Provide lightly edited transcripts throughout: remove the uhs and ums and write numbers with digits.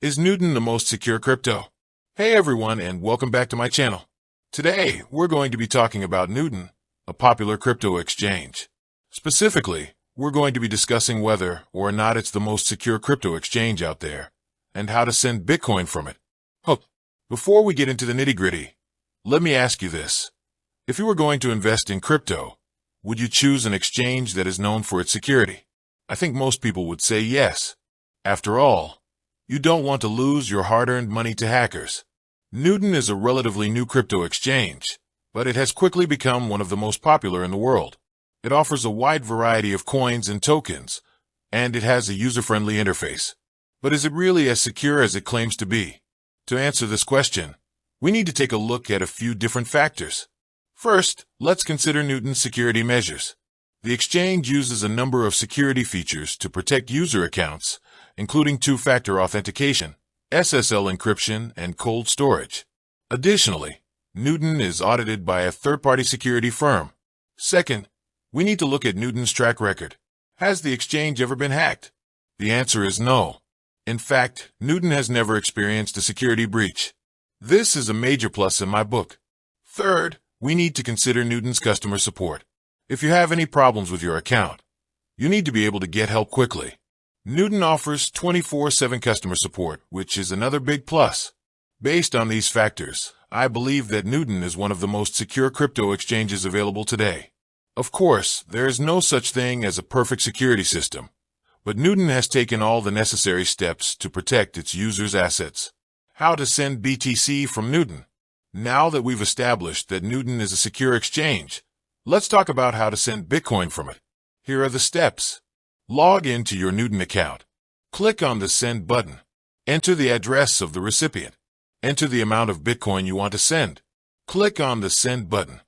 Is Newton the most secure crypto? Hey everyone, and welcome back to my channel. Today, we're going to be talking about Newton, a popular crypto exchange. Specifically, we're going to be discussing whether or not it's the most secure crypto exchange out there, and how to send Bitcoin from it. Before we get into the nitty-gritty, let me ask you this. If you were going to invest in crypto, would you choose an exchange that is known for its security? I think most people would say yes. After all, you don't want to lose your hard-earned money to hackers. Newton is a relatively new crypto exchange, but it has quickly become one of the most popular in the world. It offers a wide variety of coins and tokens, and it has a user-friendly interface. But is it really as secure as it claims to be? To answer this question, we need to take a look at a few different factors. First, let's consider Newton's security measures. The exchange uses a number of security features to protect user accounts, including two-factor authentication, SSL encryption, and cold storage. Additionally, Newton is audited by a third-party security firm. Second, we need to look at Newton's track record. Has the exchange ever been hacked? The answer is no. In fact, Newton has never experienced a security breach. This is a major plus in my book. Third, we need to consider Newton's customer support. If you have any problems with your account, you need to be able to get help quickly. Newton offers 24/7 customer support, which is another big plus. Based on these factors, I believe that Newton is one of the most secure crypto exchanges available today. Of course, there is no such thing as a perfect security system, but Newton has taken all the necessary steps to protect its users' assets. How to send BTC from Newton? Now that we've established that Newton is a secure exchange, let's talk about how to send Bitcoin from it. Here are the steps. Log into your Newton account. Click on the Send button. Enter the address of the recipient. Enter the amount of Bitcoin you want to send. Click on the Send button.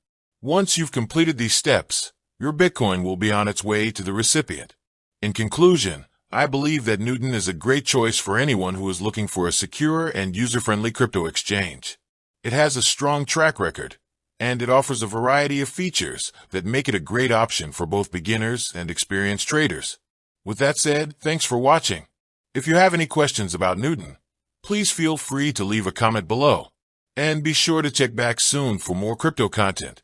Once you've completed these steps, your Bitcoin will be on its way to the recipient. In conclusion, I believe that Newton is a great choice for anyone who is looking for a secure and user-friendly crypto exchange. It has a strong track record, and it offers a variety of features that make it a great option for both beginners and experienced traders. With that said, thanks for watching. If you have any questions about Newton, please feel free to leave a comment below. And be sure to check back soon for more crypto content.